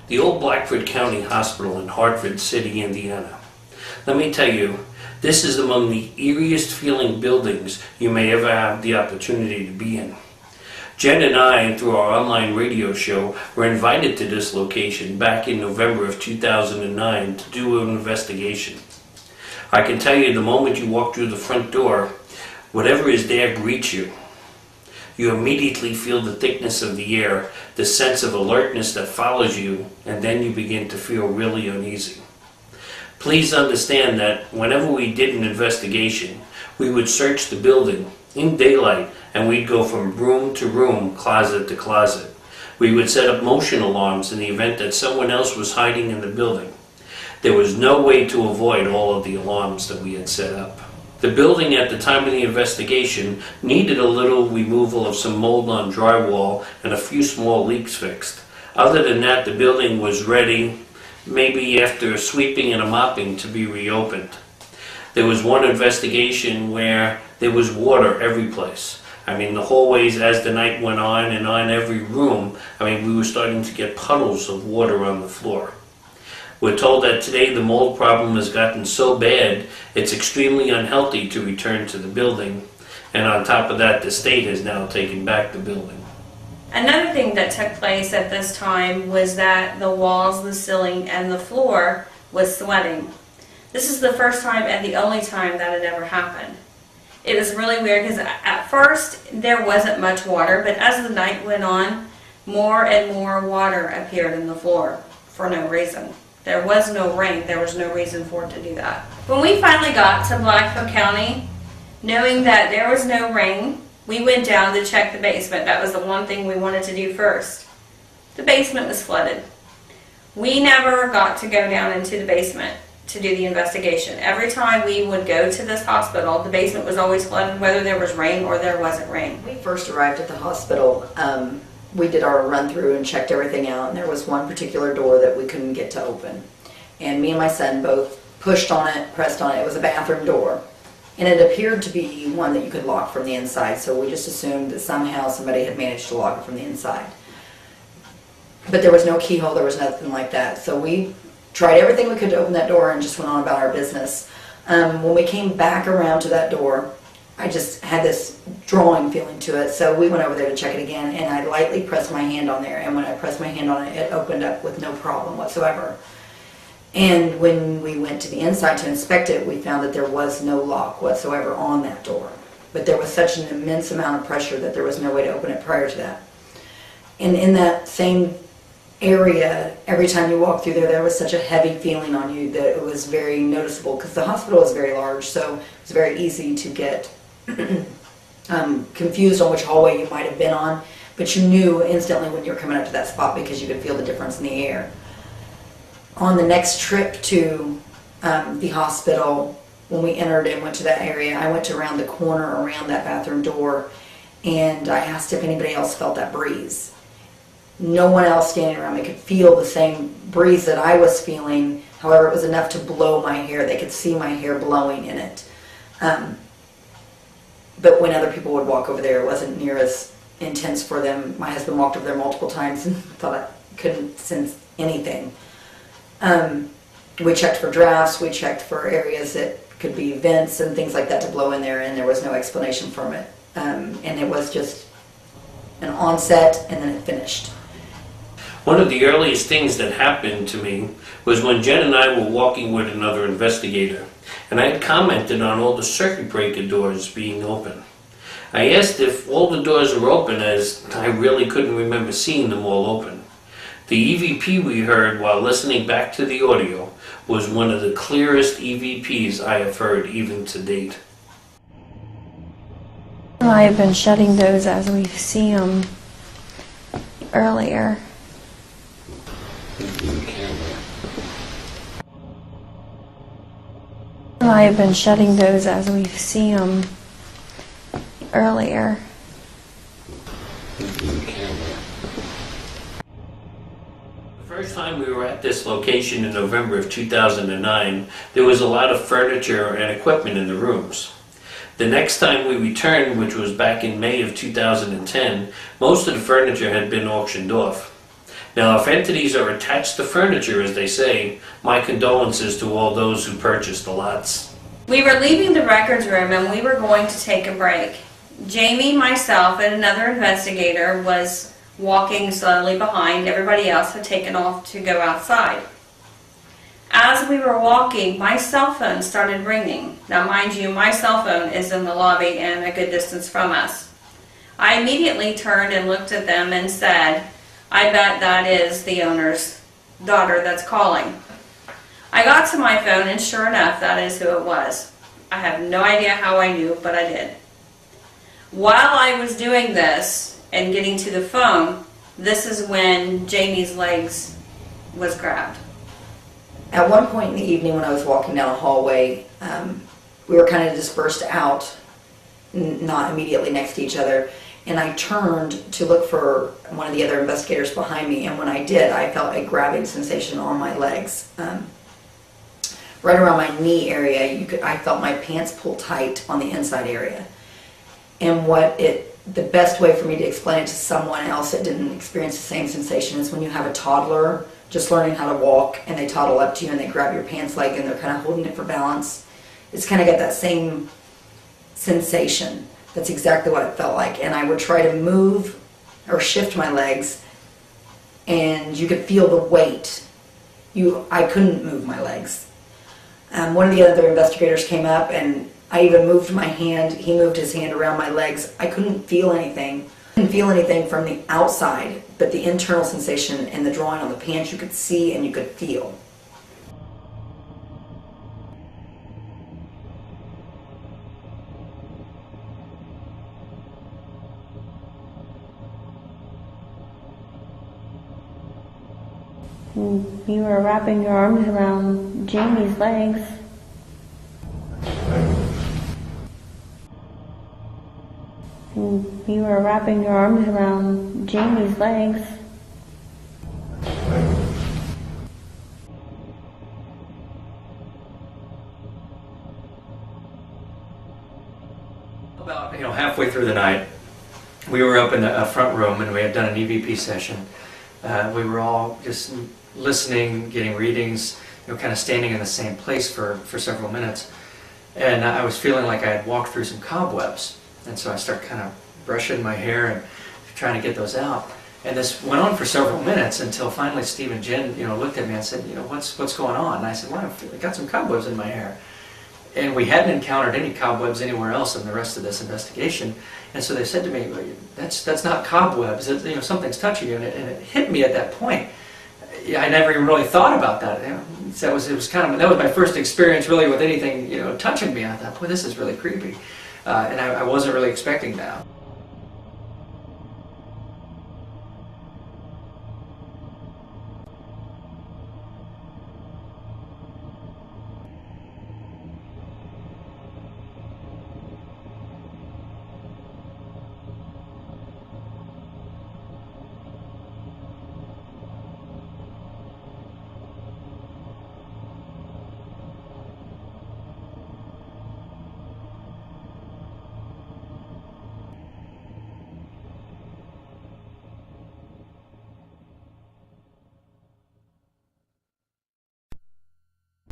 the old Blackford County Hospital in Hartford City, Indiana. Let me tell you, this is among the eeriest feeling buildings you may ever have the opportunity to be in. Jen and I, through our online radio show, were invited to this location back in November of 2009 to do an investigation. I can tell you, the moment you walk through the front door, whatever is there greets you. You immediately feel the thickness of the air, the sense of alertness that follows you, and then you begin to feel really uneasy. Please understand that whenever we did an investigation, we would search the building in daylight, and we'd go from room to room, closet to closet. We would set up motion alarms in the event that someone else was hiding in the building. There was no way to avoid all of the alarms that we had set up. The building at the time of the investigation needed a little removal of some mold on drywall and a few small leaks fixed. Other than that, the building was ready, maybe after a sweeping and a mopping, to be reopened. There was one investigation where there was water every place. The hallways, as the night went on, and on every room, we were starting to get puddles of water on the floor. We're told that today the mold problem has gotten so bad, it's extremely unhealthy to return to the building. And on top of that, the state has now taken back the building. Another thing that took place at this time was that the walls, the ceiling, and the floor was sweating. This is the first time and the only time that it ever happened. It was really weird because at first there wasn't much water, but as the night went on, more and more water appeared in the floor for no reason. There was no rain. There was no reason for it to do that. When we finally got to Blackford County, knowing that there was no rain, we went down to check the basement. That was the one thing we wanted to do first. The basement was flooded. We never got to go down into the basement to do the investigation. Every time we would go to this hospital, the basement was always flooded, whether there was rain or there wasn't rain. We first arrived at the hospital. We did our run through and checked everything out, and there was one particular door that we couldn't get to open. And me and my son both pushed on it, pressed on it. It was a bathroom door. And it appeared to be one that you could lock from the inside, so we just assumed that somehow somebody had managed to lock it from the inside. But there was no keyhole, there was nothing like that. So we tried everything we could to open that door and just went on about our business. When we came back around to that door, I just had this drawing feeling to it, so we went over there to check it again, and I lightly pressed my hand on there, and when I pressed my hand on it, it opened up with no problem whatsoever. And when we went to the inside to inspect it, we found that there was no lock whatsoever on that door. But there was such an immense amount of pressure that there was no way to open it prior to that. And in that same area, every time you walk through there, there was such a heavy feeling on you that it was very noticeable, because the hospital is very large, so it was very easy to get confused on which hallway you might have been on, but you knew instantly when you were coming up to that spot because you could feel the difference in the air. On the next trip to the hospital, when we entered and went to that area, I went to around the corner around that bathroom door, and I asked if anybody else felt that breeze. No one else standing around me could feel the same breeze that I was feeling. However, it was enough to blow my hair. They could see my hair blowing in it. But when other people would walk over there, it wasn't near as intense for them. My husband walked over there multiple times and thought I couldn't sense anything. We checked for drafts, we checked for areas that could be vents and things like that to blow in there, and there was no explanation from it. And it was just an onset and then it finished. One of the earliest things that happened to me was when Jen and I were walking with another investigator, and I had commented on all the circuit breaker doors being open. I asked if all the doors were open, as I really couldn't remember seeing them all open. The EVP we heard while listening back to the audio was one of the clearest EVPs I have heard even to date. I have been shutting those as we've seen them earlier. I have been shutting those as we've seen them earlier. The first time we were at this location in November of 2009, there was a lot of furniture and equipment in the rooms. The next time we returned, which was back in May of 2010, most of the furniture had been auctioned off. Now, if entities are attached to furniture, as they say, my condolences to all those who purchased the lots. We were leaving the records room and we were going to take a break. Jamie, myself, and another investigator was walking slowly behind. Everybody else had taken off to go outside. As we were walking, my cell phone started ringing. Now, mind you, my cell phone is in the lobby and a good distance from us. I immediately turned and looked at them and said, I bet that is the owner's daughter that's calling. I got to my phone and sure enough, that is who it was. I have no idea how I knew, but I did. While I was doing this and getting to the phone, this is when Jamie's legs was grabbed. At one point in the evening when I was walking down a hallway, we were kind of dispersed out, not immediately next to each other, and I turned to look for one of the other investigators behind me, and when I did, I felt a grabbing sensation on my legs. Right around my knee area, I felt my pants pull tight on the inside area. And the best way for me to explain it to someone else that didn't experience the same sensation is when you have a toddler just learning how to walk and they toddle up to you and they grab your pants leg and they're kind of holding it for balance. It's kind of got that same sensation. That's exactly what it felt like. And I would try to move or shift my legs and you could feel the weight. I couldn't move my legs. One of the other investigators came up and I even moved my hand. He moved his hand around my legs. I couldn't feel anything. I couldn't feel anything from the outside, but the internal sensation and the drawing on the pants you could see and you could feel. You were wrapping your arms around Jamie's legs. You were wrapping your arms around Jamie's legs. About halfway through the night, we were up in the front room and we had done an EVP session. We were all just listening, getting readings, kind of standing in the same place for several minutes. And I was feeling like I had walked through some cobwebs. And so I started kind of brushing my hair and trying to get those out. And this went on for several minutes until finally Steve and Jen, looked at me and said, what's going on? And I said, well, I got some cobwebs in my hair. And we hadn't encountered any cobwebs anywhere else in the rest of this investigation. And so they said to me, well, that's not cobwebs, something's touching you. And it hit me at that point. I never even really thought about that. That was my first experience really with anything, touching me. I thought, boy, this is really creepy. And I wasn't really expecting that.